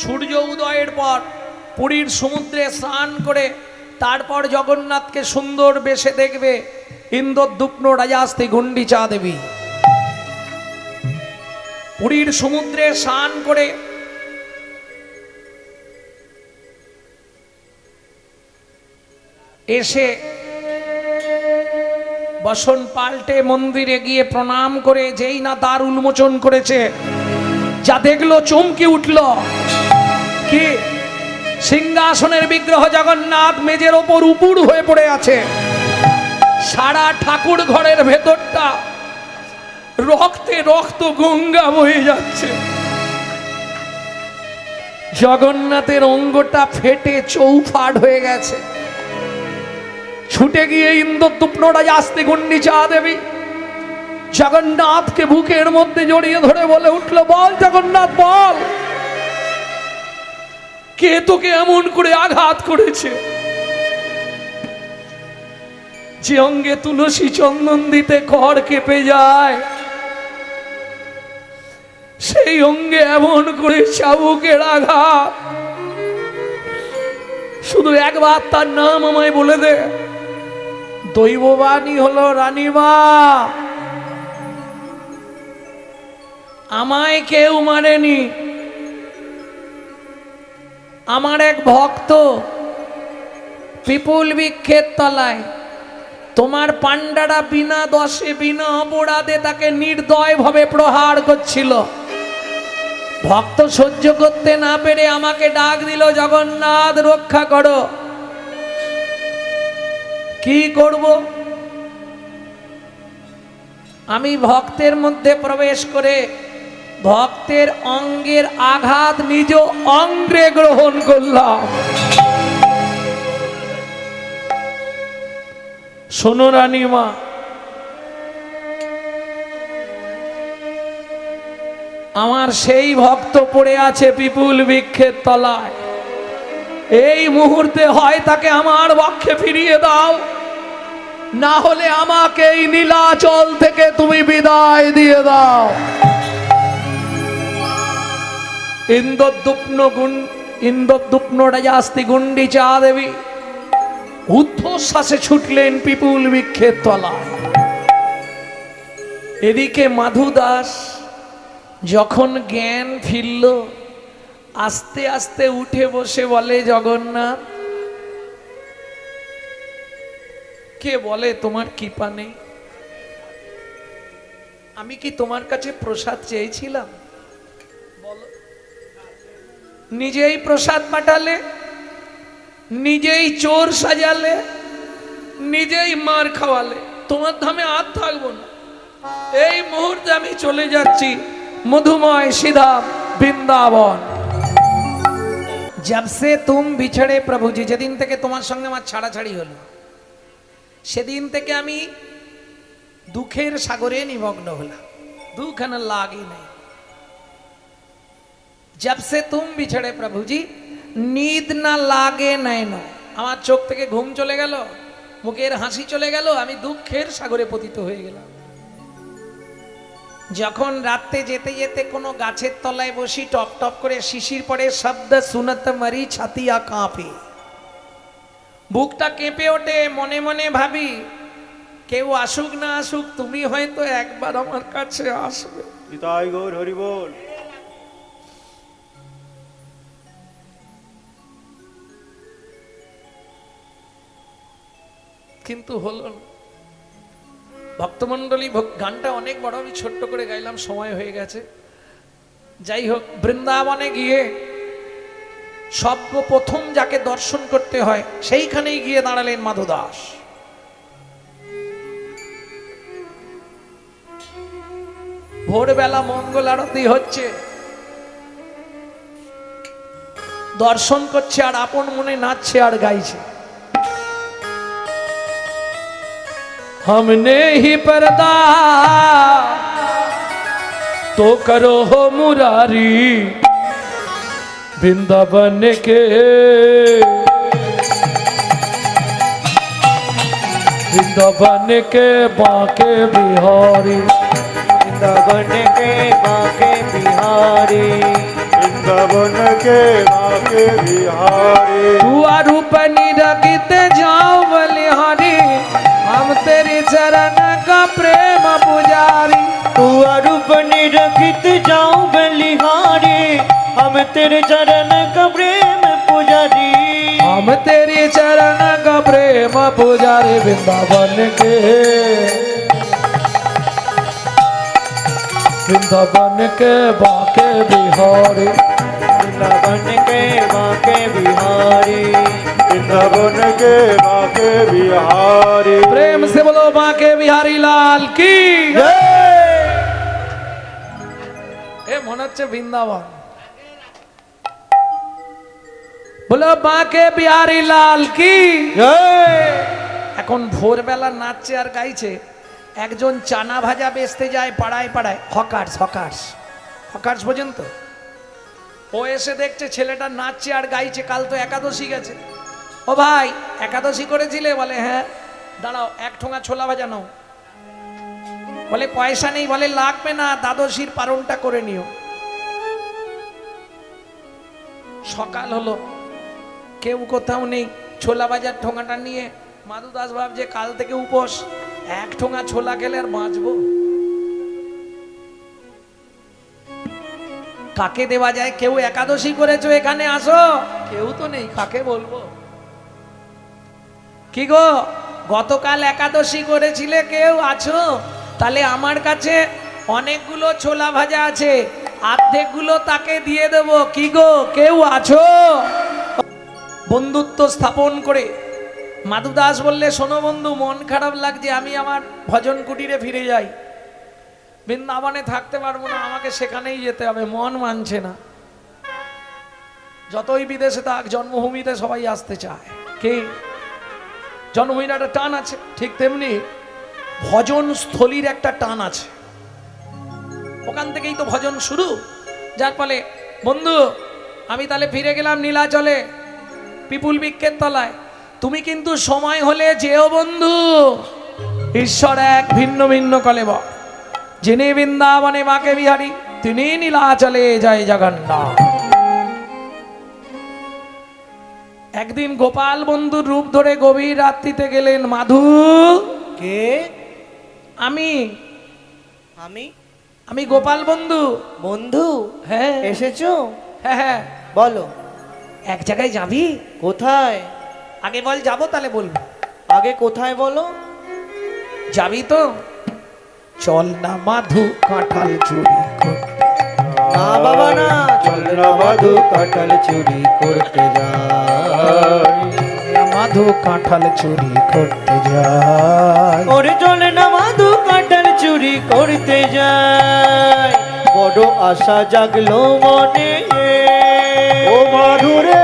সূর্য উদয়ের পর পুরীর সমুদ্রে স্নান করে তারপর জগন্নাথকে সুন্দর বেশে দেখবে ইন্দ্রদ্যুম্ন রাজাস্তি গুন্ডিচা দেবী। পুরীর সমুদ্রে স্নান করে এসে বসন পাল্টে মন্দিরে গিয়ে প্রণাম করে যেই না দ্বার উন্মোচন করেছে, যা দেখলো চমকে উঠল। কি সিংহাসনের বিগ্রহ জগন্নাথ মেজের ওপর উপুড় হয়ে পড়ে আছে। সারা ঠাকুর ঘরের ভেতরটা রক্তে রক্ত গঙ্গা বয়ে যাচ্ছে। জগন্নাথের অঙ্গটা ফেটে চৌফাট হয়ে গেছে। ছুটে গিয়ে ইন্দ্রদ্যুম্ন রাজাস্তি গুন্ডিচা দেবী জগন্নাথকে বুকের মধ্যে জড়িয়ে ধরে বলে উঠল, বল জগন্নাথ বল, কে তোকে এমন করে আঘাত করেছে? যে অঙ্গে তুলসী চন্দন দিতে খড় কেঁপে যায়, সেই অঙ্গে এমন করে চাবুকের আঘাত। শুধু একবার তার নাম আমায় বলে দে। দৈববাণী হলো, রানীমা আমায় কেউ মারেনি। আমার এক ভক্ত পিপুল বৃক্ষের তলায় তোমার পান্ডারা বিনা দোষে বিনা অপরাধে তাকে নির্দয়ভাবে প্রহার করছিল। ভক্ত সহ্য করতে না পেরে আমাকে ডাক দিল, জগন্নাথ রক্ষা করো। কি করব? আমি ভক্তের মধ্যে প্রবেশ করে ভক্তের অঙ্গের আঘাত নিজ অঙ্গে গ্রহণ করলাম। শোনো রানীমা, আমার সেই ভক্ত পড়ে আছে পিপুল বৃক্ষের তলায়। এই মুহূর্তে হয় তাকে আমার বক্ষে ফিরিয়ে দাও, না হলে আমাকে এই নীলাচল থেকে তুমি বিদায় দিয়ে দাও। ইন্দ্রদ্যুম্ন রাজাস্তি গুন্ডিচা দেবী ঊর্ধ্বশ্বাসে ছুটলেন পিপুল বৃক্ষের তলায়। এদিকে মাধু দাস যখন জ্ঞান ফিরল, আস্তে আস্তে উঠে বসে বলে, জগন্নাথ কে বলে তোমার কৃপা নেই? আমি কি তোমার কাছে প্রসাদ চেয়েছিলাম? বলো। নিজেই প্রসাদ পাঠালে, নিজেই চোর সাজালে, নিজেই মার খাওয়ালে। তোমার ধামে আর থাকবো না। এই মুহূর্তে আমি চলে যাচ্ছি মধুময় सीधा বৃন্দাবন। जब से तुम बिछड़े प्रभु जी, যেদিন থেকে তোমার সঙ্গে আমার ছাড়াছাড়ি হলো, সেদিন থেকে আমি দুঃখের সাগরে নিমগ্ন হলাম। দুঃখ না লাগি নাই। जब से तुम बिछड़े प्रभु जी, नींद ना लागे नैनो। আমার চোখ থেকে ঘুম চলে গেল, মুখের হাসি চলে গেল, আমি দুঃখের সাগরে পতিত হয়ে গেলাম। যখন রাতে যেতে যেতে কোনো গাছের তলায় বসি, টপ টপ করে শিশির পড়ে, শব্দ শুনত মরি ছাতিয়া কাঁপে, বুকটা কেঁপে ওঠে। মনে মনে ভাবি, কেউ আসুক না আসুক, তুমি হয়তো একবার আমার কাছে আসবে। নিতাই গৌর হরি বল। কিন্তু হলো না। ভক্তমণ্ডলী, গানটা অনেক বড়, আমি ছোট্ট করে গাইলাম, সময় হয়ে গেছে। যাই হোক, বৃন্দাবনে গিয়ে সর্বপ্রথম যাকে দর্শন করতে হয় সেইখানেই গিয়ে দাঁড়ালেন মাধু দাস। ভোরবেলা মঙ্গল আরতি হচ্ছে, দর্শন করছে আর আপন মনে নাচছে আর গাইছে। हमने ही पर्दा तो करो हो मुरारी, वृंदावन के वृंदावन के बांके बिहारी, वृंदावन के बांके बिहारी, वृंदावन के बाके बिहारी हुआ रूप निरगित जाओ बलिहारी हम तेरे चरण का प्रेम पुजारी तू अरूप निरखित जाऊं बलिहारी हम तेरे चरण का प्रेम पुजारी हम तेरे चरण का प्रेम पुजारी वृंदावन के बाके बिहारी वृंदावन के बाके बिहारी वृंदावन के बाके बिहारी प्रेम से बोलो बाके बिहारी लाल की এ মনে হচ্ছে বৃন্দাবন বলো বাঁকে বিহারী লাল কি এখন ভোরবেলা নাচছে আর গাইছে একজন চানা ভাজা বেচতে যায় পাড়ায় পাড়ায় হকার্স হকার্স হকার্স পর্যন্ত ও এসে দেখছে ছেলেটা নাচছে আর গাইছে কাল তো একাদশী গেছে ও ভাই একাদশী করেছিলে বলে হ্যাঁ দাঁড়াও এক ঠোঙা ছোলা ভাজা নাও বলে পয়সা নেই বলে লাগবে না দ্বাদশীর পারণটা করে নিও সকাল হলো কেউ কোথাও নেই ছোলা বাজার ঠোঙাটা নিয়ে মাধু দাস ভাবছে কাল থেকে উপোস এক ঠোঙা ছোলা খেলে আর বাঁচবো কাকে দেওয়া যায় কেউ একাদশী করেছো এখানে আসো কেউ তো নেই কাকে বলবো কি গো গতকাল একাদশী করেছিলে কেউ আছো তাহলে আমার কাছে অনেকগুলো ছোলা ভাজা আছে অর্ধেকগুলো তাকে দিয়ে দেব কি গো কেউ আছো বন্ধুত্ব স্থাপন করে মাধু দাস বললে শোনো বন্ধু মন খারাপ লাগছে আমি আমার ভজন কুটিরে ফিরে যাই বৃন্দাবনে থাকতে পারবো না আমাকে সেখানেই যেতে হবে মন মানছে না যতই বিদেশে থাক জন্মভূমিতে সবাই আসতে চায় কি জন্মভূমির একটা টান আছে ঠিক তেমনি ভজন স্থলীর একটা টান আছে ওখান থেকেই তো ভজন শুরু যার ফলে বন্ধু আমি তাহলে ফিরে গেলাম নীলাচলে পিপুল বৃক্ষের তলায় তুমি কিন্তু সময় হলে যেও বন্ধু ঈশ্বর এক ভিন্ন ভিন্ন কলেবর যিনি বৃন্দাবনে বাঁকে বিহারী তিনি নীলাচলে জয় জগন্নাথ একদিন গোপাল বন্ধুর রূপ ধরে গভীর রাত্রিতে গেলেন মাধু কে আমি আমি আমি গোপাল বন্ধু বন্ধু হ্যাঁ এসেছো হ্যাঁ হ্যাঁ বলো এক জায়গায় যাবি কোথায় আগে বল যাবো তাহলে বলবো আগে কোথায় বলো যাবি তো চল না মাধু কাঁঠাল চুরি করতে না বাবা না চল না মধু কাঁঠাল চুরি করতে যাই মাধু কাঁঠাল চুরি করতে যায় ওরে চল না মধু কাঁঠাল চুরি করতে যাই বড় আশা জাগলো মনে ও মাধুরে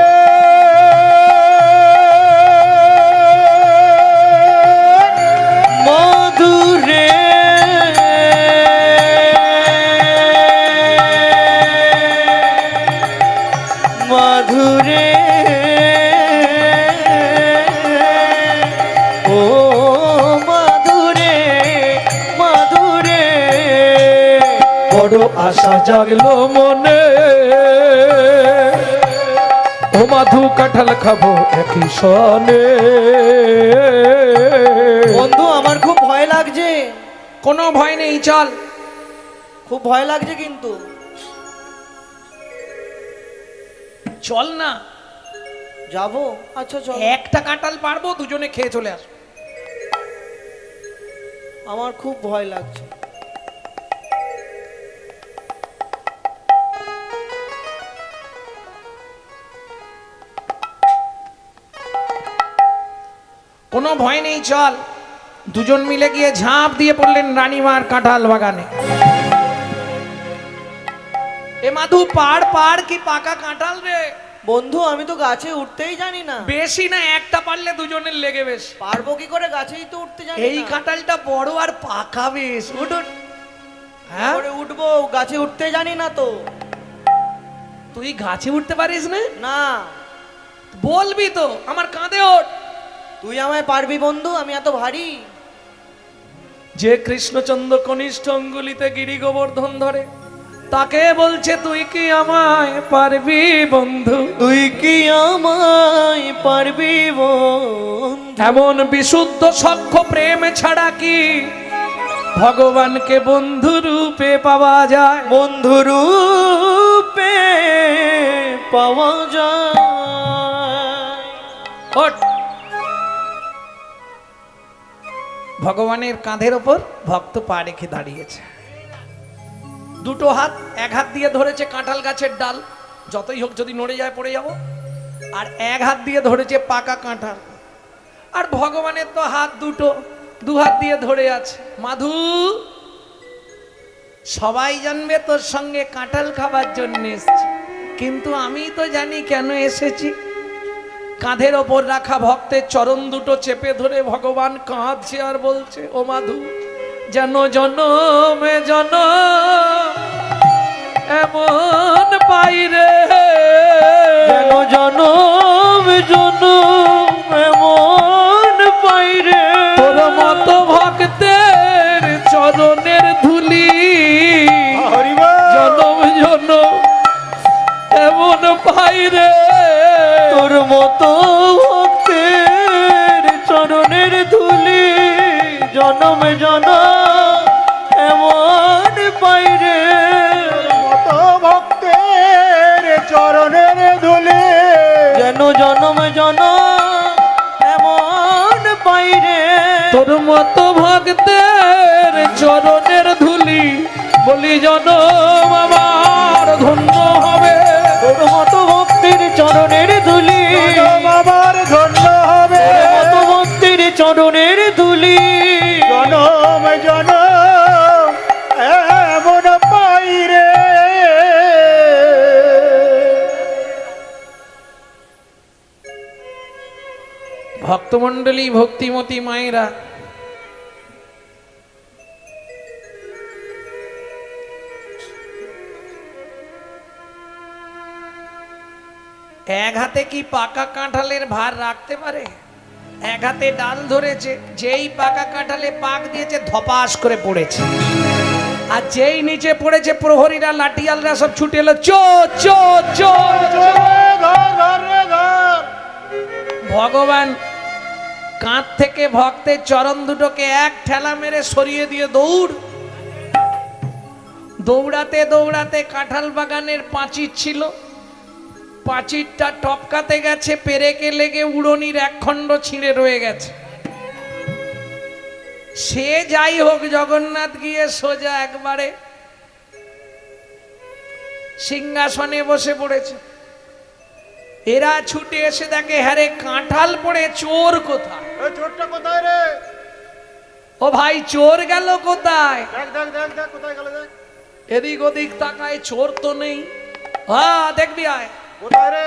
মধুরে মধুরে ও মধুরে মধুরে বড় আশা জাগলো মনে ও মাধু কাঁঠাল খাবো একই সনে বন্ধু আমার খুব ভয় লাগছে কোনো ভয় নেই চল খুব ভয় লাগছে কিন্তু চল না যাবো আচ্ছা চল একটা কাঁঠাল পারবো দুজনে খেয়ে চলে আস আমার খুব ভয় লাগছে কোনো ভয় নেই চল দুজন মিলে গিয়ে ঝাঁপ দিয়ে পড়লেন রানীমার কাঁঠাল বাগানে এ মাধু পাড় পাড় কি পাকা কাঁঠাল রে বন্ধু আমি তো গাছে উঠতেই জানি না বেশি না একটা পারলে দুজনের লেগে বেশ পারবো কি করে গাছেই তো উঠতে জানি এই না কাঁঠালটা বড় আর পাকা বেশ উঠ উঠ। হ্যাঁ করে উঠবো গাছে উঠতে জানি না তো তুই গাছে উঠতে পারিস না না বলবি তো আমার কাঁধে ওঠ তুই আমায় পারবি বন্ধু আমি এত ভারী যে কৃষ্ণচন্দ্র কনিষ্ঠ অঙ্গুলিতে গিরি গোবর্ধন ধরে তাকে বলছে তুই কি আমায় পারবি বন্ধু, তুই কি আমায় পারবি বন্ধু? এমন বিশুদ্ধ সখ্য প্রেম ছাড়া কি ভগবানকে বন্ধু রূপে পাওয়া যায়? বন্ধু রূপে পাওয়া যায়। ওঠ। ভগবানের কাঁধের ওপর ভক্ত পা রেখে দাঁড়িয়েছে, দুটো হাত, এক হাত দিয়ে ধরেছে কাঁঠাল গাছের ডাল, যতই হোক যদি নড়ে যায় পড়ে যাব, আর এক হাত দিয়ে ধরেছে পাকা কাঁঠাল। আর ভগবানের তো হাত দুটো, দু হাত দিয়ে ধরে আছে। মাধু, সবাই জানবে তোর সঙ্গে কাঁঠাল খাবার জন্য এসেছি, কিন্তু আমি তো জানি কেন এসেছি। কাঁধের ওপর রাখা ভক্তের চরণ দুটো চেপে ধরে ভগবান কাঁদছে আর বলছে, ও মাধু, যেন জনমে জনম এমন পাইরে, যেন জনম জনম এমন পাইরে, তোর মতো ভক্তের চরণের ধুলি জনম জনম এমন পাইরে, তোর মতো ভক্তের চরণের ধুলি জনম জনম এমন পাইরে, মত ভক্তের চরণের ধুলি যেন জনম জনম এমন পাইরে, তোর মতো ভক্তের চরণের ধুলি বলি জনম আমার ধন্য হবে, তোর মতো ভক্তের চরণের ধুলি বাবার ধন্য হবে, তোর মতো ভক্তের চরণের ধুলি জনম জনম এমন পাইরে। ভক্তমণ্ডলী, ভক্তিমতী মায়েরা, এক হাতে কি পাকা কাঁঠালের ভার রাখতে পারে? এক হাতে ডাল ধরেছে, যেই পাকা কাঁঠালে পাক দিয়েছে ধপাস করে পড়েছে, আর যেই নিচে পড়েছে প্রহরীরা লাঠিয়ালরা সব ছুটে এলো, চোর চোর চোর। ভগবান কাঁধ থেকে ভক্তের চরণ দুটোকে এক ঠেলা মেরে সরিয়ে দিয়ে দৌড়াতে দৌড়াতে কাঁঠাল বাগানের পাঁচির ছিল, পাঁচিরটা টপকাতে গেছে, পেরেকে লেগে উড়নির এক খণ্ড ছিঁড়ে রয়ে গেছে। সে যাই হোক, জগন্নাথ গিয়ে সোজা একবারে সিংহাসনে বসে পড়েছে। এরা ছুটে এসে দেখে, হ্যারে কাঁঠাল পড়ে, চোর কোথায়? চোরটা কোথায় রে? ও ভাই, চোর গেল কোথায়? দেখ দেখ দেখ দেখ কোথায় গেল দেখ। এদিক ওদিক তাকায়, চোর তো নেই। হ্যাঁ, দেখবি আয়। কোথায় রে?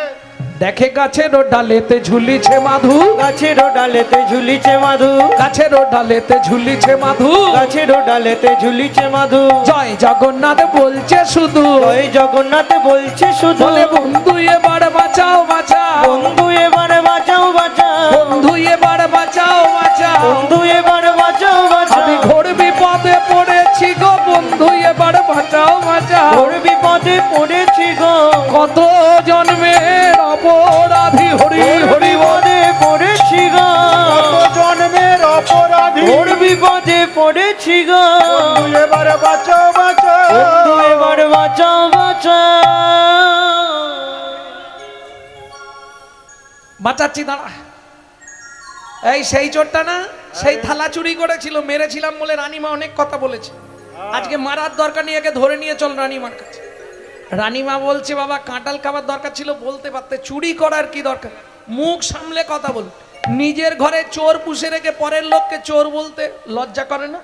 দেখে গাছের ডালেতে ঝুলিছে মাধু, গাছের ডালেতে ঝুলিছে মাধু, গাছের ডালেতে ঝুলিছে মাধু, গাছের ডালেতে ঝুলিছে মাধু, জয় জগন্নাথ বলছে শুধু, জয় জগন্নাথ বলছে শুধু, বলে বন্ধু এবার বাঁচাও বাঁচাও, বন্ধু এবার বাঁচাও বাঁচাও, বন্ধু এবার বাঁচাও বাঁচাও, বন্ধু এবার বাঁচাও বাঁচাও, আমি ঘোর বিপদে পড়েছি গো, বন্ধু এবার বাঁচাও বাঁচাও, ঘোর বিপদে পড়েছি গো, কত জন্মের অপরাধী, হরি হরি বল। বিপদে পড়েছি গো, কত জন্মের অপরাধী, ঘোর বিপদে পড়েছি গো, বন্ধু এবার বাঁচাও বাঁচাও, বন্ধু এবার বাঁচাও বাঁচাও। বাঁচাচ্ছি, দাঁড়া। এই সেই চোরটা না, সেই থালা চুরি করেছিল, মেরেছিলাম বলে রানীমা অনেক কথা বলেছে, আজকে মারার দরকার নিয়ে একে ধরে নিয়ে চল রানীমার কাছে। রানীমা বলছে, বাবা কাঁঠাল খাবার দরকার ছিল, বলতে পারতে, চুরি করার কি দরকার, মুখ সামলে কথা বল। নিজের ঘরে চোর পুষে রেখে পরের লোককে চোর বলতে লজ্জা করে না?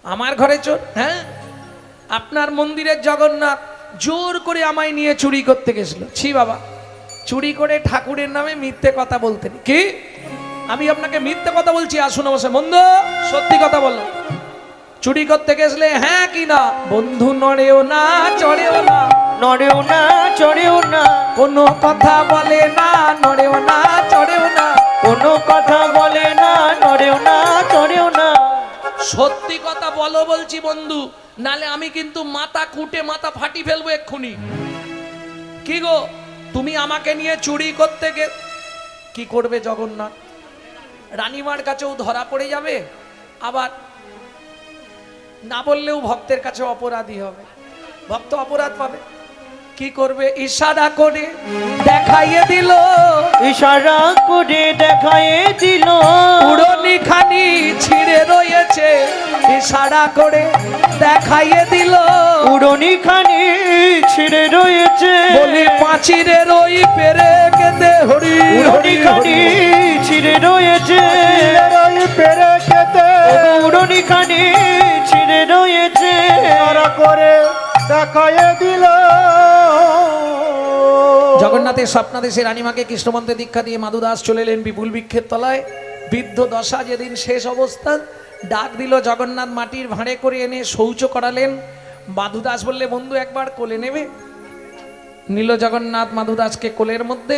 আমার ঘরে চোর? হ্যাঁ, আপনার মন্দিরের জগন্নাথ জোর করে আমায় নিয়ে চুরি করতে গেছিল। ছি বাবা, চুরি করে ঠাকুরের নামে মিথ্যে কথা বলতেন কি? আমি আপনাকে মিথ্যে কথা বলছি? আসুন বসে, বন্ধু সত্যি কথা বলো, চুরি করতে গেছলে হ্যাঁ কি না? বন্ধু নড়েও না চড়েও না, নড়েও না চড়েও না, কোনো কথা বলে না, নড়েও না চড়েও না, কোনো কথা বলে না, নড়েও না চড়েও না, সত্যি কথা বলো বলছি বন্ধু, নালে আমি কিন্তু মাথা কুটে মাথা ফাটি ফেলবো এক্ষুনি। কি গো, তুমি আমাকে নিয়ে চুরি করতে কি করবে জগন্নাথ? রানীমার কাছেও ধরা পড়ে যাবে, আবার না বললেও ভক্তের কাছে অপরাধী হবে, ভক্ত অপরাধ পাবে। কি করবে? ইশারা করে দেখাইয়ে দিল, ইশারা করে দেখাইয়ে দিল, উড়নি খানি ছিঁড়ে রয়েছে। ইশারা করে দেখাইয়ে দিল, উড়নি খানি ছিঁড়ে রয়েছে। বলি পাঁচিরের ওই পেরে কেটে হরি উড়নি খানি ছিঁড়ে রয়েছে, পেরে খেতে উড়নি খানি ছিঁড়ে রয়েছে। তারা করে দেখাইয়ে দিল। জগন্নাথের স্বপ্নাদেশে রানীমাকে কৃষ্ণমন্ত্রে দীক্ষা দিয়ে মাধুদাস চলে এলেন বিপুল বৃক্ষের তলায়। বৃদ্ধ দশা যেদিন শেষ অবস্থা, ডাক দিল জগন্নাথ মাটির ভাঁড়ে করে এনে শৌচ করালেন। মাধুদাস বললে, বন্ধু একবার কোলে নেবে? নিল জগন্নাথ মাধুদাসকে কোলের মধ্যে,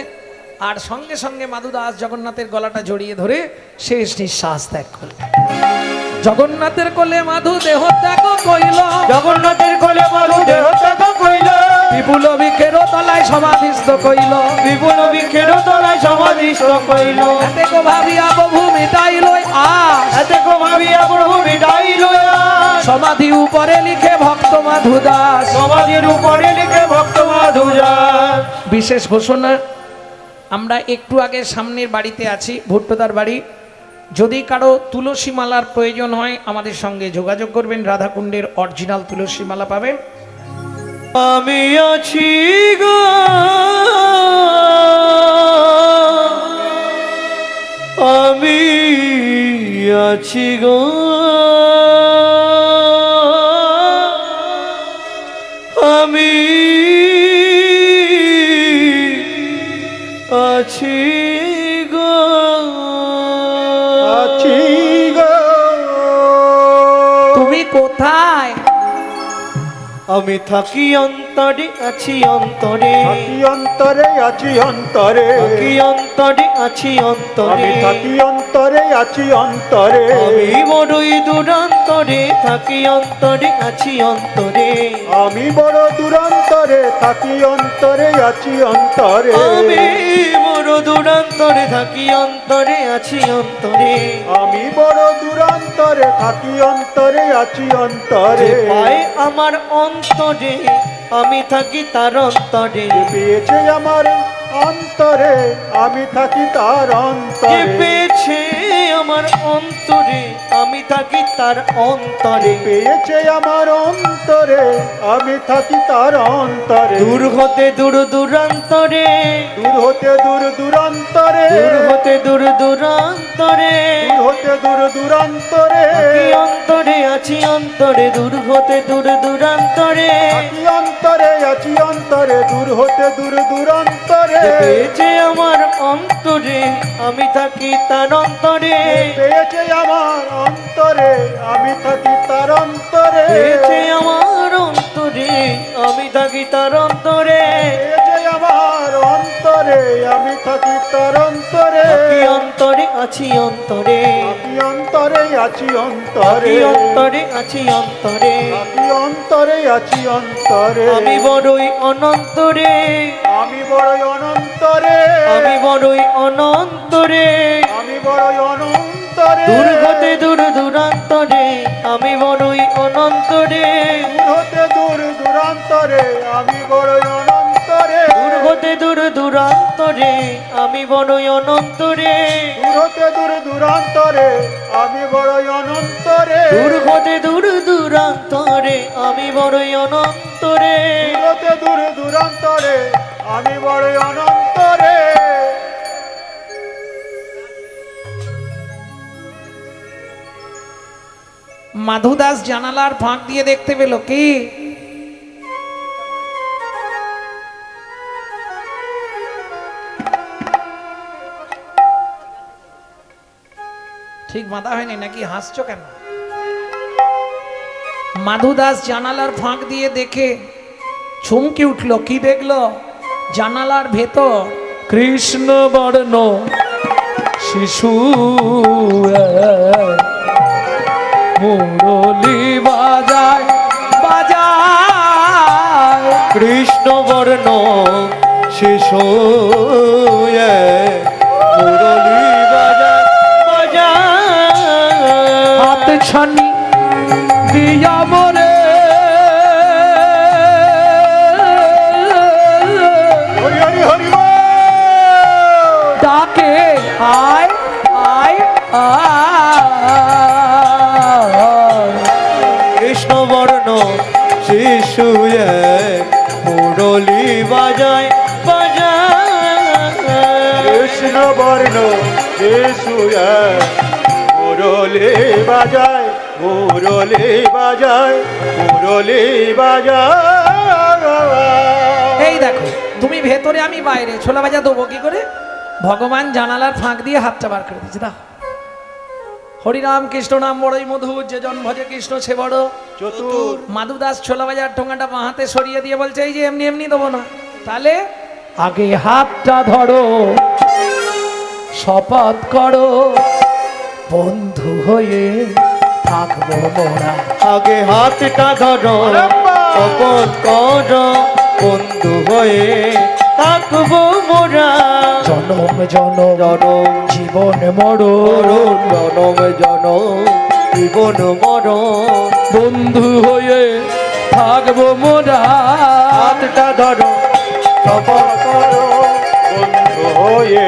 আর সঙ্গে সঙ্গে মাধুদাস জগন্নাথের গলাটা জড়িয়ে ধরে শেষ নিঃশ্বাস ত্যাগ করল। জগন্নাথের কোলে মাধু দেহ ত্যাগ কইল, জগন্নাথের কোলে মাধু দেহ ত্যাগ কইল, বিপুল বৃক্ষের তলায় সমাধিস্থ কইল, বিপুল বৃক্ষের তলায় সমাধিস্থ কইল। এতে কো ভাবিয়া প্রভু মিটাইল আস, এতে কো ভাবিয়া প্রভু মিটাইল আস। সমাধি উপরে লিখে ভক্ত মাধুদাস, সমাধির উপরে লিখে ভক্ত মাধুদাস। বিশেষ ঘোষণা, আমরা একটু আগে সামনের বাড়িতে আছি, ভুট্টোদার বাড়ি। যদি কারো তুলসী মালার প্রয়োজন হয় আমাদের সঙ্গে যোগাযোগ করবেন, রাধাকুণ্ডের অরিজিনাল তুলসী মালা পাবেন। আমি আছি গো, আমি আছি গো, আমি আছি গো, আছি গো। তুমি কোথায়? আমি থাকি অন্তরে, আছি অন্তরে, থাকি অন্তরে আছি অন্তরে, থাকি অন্তরে, আছি অন্তরে। আমি থাকি অন্তরে আছি অন্তরে, আমি বড়ই দূরান্তরে, থাকি অন্তরে, আছি অন্তরে। আমি বড় দূরান্তরে থাকি অন্তরে আছি অন্তরে, আমি বড় দূরান্তরে, থাকি অন্তরে, আছি অন্তরে। আমি বড় দূরান্তরে থাকি অন্তরে আছি অন্তরে। যে পায় আমার অন্তরে, আমি থাকি তার অন্তরে। পেয়েছে আমার অন্তরে, আমি থাকি তার যে অন্তরে। পেয়েছে আমার অন্তরে, আমি থাকি তার অন্তরে। পেয়েছে আমার অন্তরে, আমি থাকি তার অন্তরে। দূর হতে দূর দূরান্তরে, দূর হতে দূর দূরান্তরে, দূর হতে দূর দূরান্তরে। দূর হতে দূর দূরান্তরে, থাকি অন্তরে, আছি অন্তরে, দূর হতে দূর দূরান্তরে। থাকি অন্তরে আছি অন্তরে, দূর হতে দূর দূরান্তরে। যে পেয়েছে আমার অন্তরে, আমি থাকি তার অন্তরে। পেয়েছে আমার অন্তরে, আমি থাকি তার অন্তরে। পেয়েছে আমার অন্তরে, আমি থাকি তার অন্তরে। পেয়েছে আমার অন্তরে, আমি থাকি তার অন্তরে। থাকি অন্তরে, আছি অন্তরে, থাকি অন্তরে আছি অন্তরে, থাকি অন্তরে, আছি অন্তরে। থাকি অন্তরে আছি অন্তরে। আমি বড়ই অনন্তরে, আমি বড়ই অনন্তরে, আমি বড়ই অনন্তরে। আমি বড়ই অনন্তরে। দূর হতে দূর দূরান্তরে, আমি বড়ই অনন্তরে। দূর হতে দূর দূরান্তরে, আমি বড়ই অনন্তরে। দূর হতে দূর দূরান্তরে, আমি বড়ই অনন্তরে। দূর হতে দূর দূরান্তরে, আমি বড়ই অনন্তরে। দূর হতে দূর দূরান্তরে, আমি বড়ই অনন্তরে। দূর হতে দূর দূরান্তরে, আমি বড়ই অনন্তরে। মাধুদাস জানালার ফাঁক দিয়ে দেখতে পেল কি ঠিক বাঁধা হয়নি নাকি? হাসছো কেন? মাধুদাস জানালার ফাঁক দিয়ে দেখে চমকে উঠলো। কি দেখলো? জানালার ভেতর কৃষ্ণ বর্ণ শিশু মুরলি বাজায় বাজায়। কৃষ্ণ বর্ণ শিশু মুরলী বাজায় বাজায়। হাত ছানি দিয়া মরে হরি হরি হরি বল। ডাকে আয় আয় আয়। কৃষ্ণ বর্ণ শিশু মুরলী বাজায় বাজায়। কৃষ্ণ বর্ণ শিশু মুরলি বাজায় মুরলি বাজায় মুরলি বাজায়। এই দেখো তুমি ভেতরে আমি বাইরে, ছোলা ভাজা দেবো কি করে? ভগবান জানালার ফাঁক দিয়ে হাতটা বার করে দিচ্ছে। দাও। হরিনাম কৃষ্ণ নাম বড়ই মধুর, যে জন ভজে কৃষ্ণ সে বড় চতুর। মাধু দাস ছোলা ভাজার ঠোঙাটা বাঁ হাতে সরিয়ে দিয়ে বলছে এই যে এমনি এমনি দেবো না, তাহলে আগে হাতটা ধরো, শপথ করো, বন্ধু হয়ে থাকবো মোরা। আগে হাতটা ধরো, শপথ করো, বন্ধু হয়ে থাকবো মোরা। জনম জনম জনম জীবন মরণ, মরণ, জনম জনম জীবন মরণ। বন্ধু হয়ে থাকবো মোরা। হাতটা ধরো, শপথ করো বন্ধু হয়ে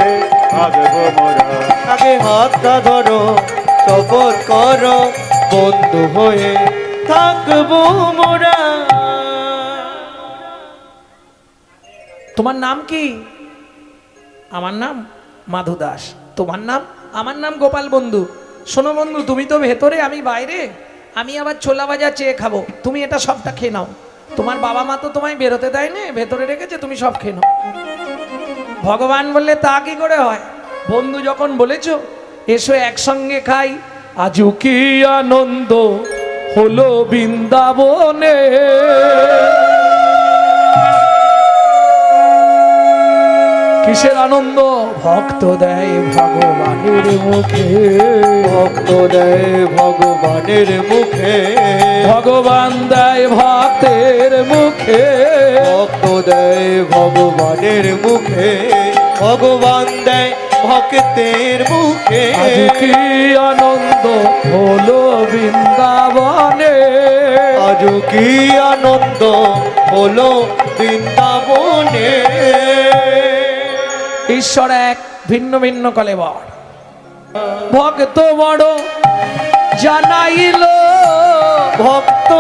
থাকবো মোরা। আগে হাতটা ধরো, শপথ করো, বন্ধু হয়ে থাকবো মোরা। তোমার নাম কি? আমার নাম মাধু দাস। তোমার নাম? আমার নাম গোপাল বন্ধু। শোনো বন্ধু, তুমি তো ভেতরে আমি বাইরে, আমি আবার ছোলা ভাজা চেয়ে খাবো, তুমি এটা সবটা খেয়ে নাও। তোমার বাবা মা তো তোমায় বেরোতে দেয় না, ভেতরে রেখেছে, তুমি সব খেয়ে নাও। ভগবান বললে তা কি করে হয়? বন্ধু যখন বলেছ এসো একসঙ্গে খাই, আজও কি আনন্দ হলো বৃন্দাবনে। কিসের আনন্দ? ভক্ত দেয় ভগবানের মুখে, ভক্ত দেয় ভগবানের মুখে, ভগবান দেয় ভক্তের মুখে, ভক্ত দেয় ভগবানের মুখে, ভগবান দেয় ভক্তের মুখে। আজ কি আনন্দ হলো বৃন্দাবনে, আজ কি আনন্দ হলো বৃন্দাবনে। ঈশ্বর এক, ভিন্ন ভিন্ন কলেবর। ভক্ত বড় জানাইল, ভক্ত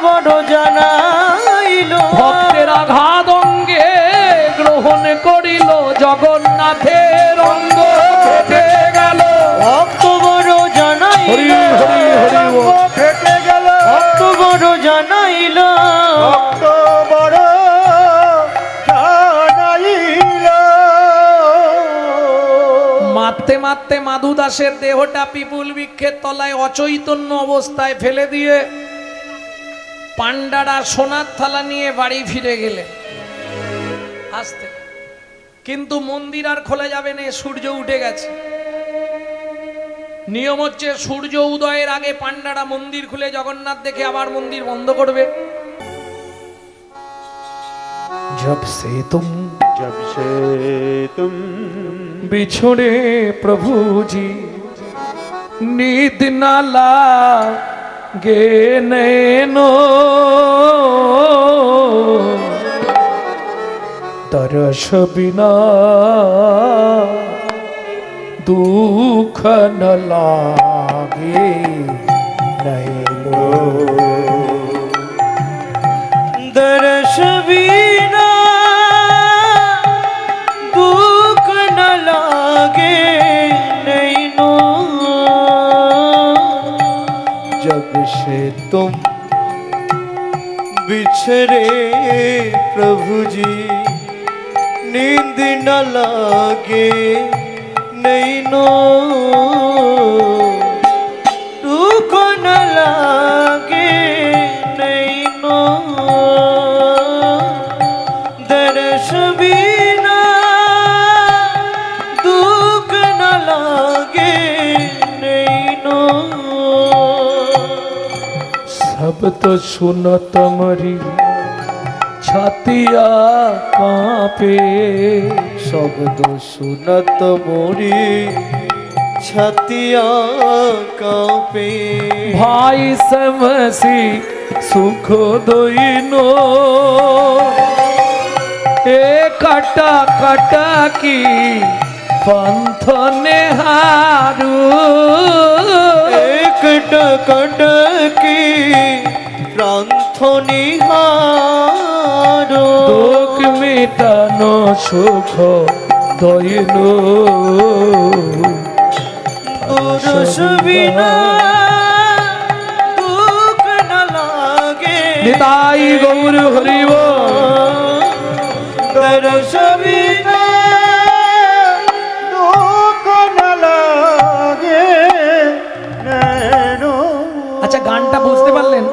বড় জানাইল, ভক্তের আঘাত অঙ্গে গ্রহণ করিল, জগন্নাথের অঙ্গ ফেটে গেল। ভক্ত বড় জানাইল, হরি হরি হরি বল। ফেটে গেল ভক্ত বড় জানাইল, ভক্ত বড় জানাইল। মারতে মারতে মাধু দাসের দেহটা পিপুল বৃক্ষের তলায় অচৈতন্য অবস্থায় ফেলে দিয়ে পান্ডারা সোনার থালা নিয়ে বাড়ি ফিরে গেলে আসতে। কিন্তু মন্দির আর খোলা যাবে না, সূর্য উঠে গেছে। নিয়ম হচ্ছে সূর্য উদয়ের আগে পান্ডারা মন্দির খুলে জগন্নাথ দেখে আবার মন্দির বন্ধ করবে। जब से तुम जब से तुम बिछड़े प्रभु जी, नींद न लागे नैनो, तरस बिना दुख न लागे नैनो। दर्श बिना दुख न लागे नैनो। जब से तुम बिछड़े प्रभु जी, नींद न लागे नैनो। दुख न लागे नैनो। दर्श बिना दुख न लागे नैनो। শব্দ শুনত মরি ছাতিয়া কাঁপে, শব্দ শুনত মোরি ছাতিয়া কাঁপে। ভাই সমসি সুখ দইন এ কাটা কাটা কি পন্থ নেহারু, এক টকট কি প্রান্থ নিহার, দুঃখ মেটানো সুখ দইন পুরুষ বিনা দুঃখ ন লাগে। নিতাই গৌর হরিব দরস বিনা দুঃখ না লাগে নেনো। আচ্ছা গানটা বুঝতে পারলেন?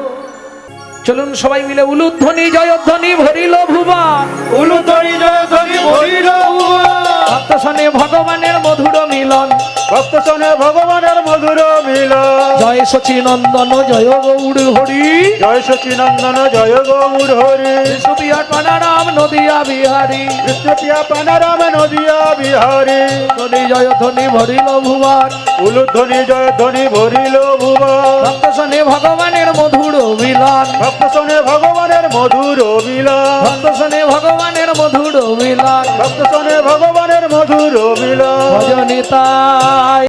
চলুন সবাই মিলে উলুধ্বনি জয়ধ্বনি ভরিল ভুবন, উলুধ্বনি জয়ধ্বনি ভরিল ভুবন। ভক্ত শোনে ভগবানের মধুর মিলন, ভক্ত শোনে ভগবানের মধুর মিলন। জয় সচিনন্দন জয় গৌর হরি, জয় সচিনন্দন জয় গৌর হরি। বিষ্ণুপ্রিয়া প্রাণারাম নদিয়া বিহারী, কৃষ্ণপ্রিয়া পানারাম নদিয়া বিহারী। ধ্বনি জয়ধ্বনি ভরিল ভুবন, উলুধ্বনি জয়ধ্বনি ভরিল ভুবন। ভক্ত শোনে ভগবানের মধুর মিলন, ভক্ত শোনে ভগবানের মধুর মিলন। ভক্ত শোনে ভগবানের মধুর মিলন, ভক্ত শোনে ভগবানের মধুর মিলন। ভজনিতা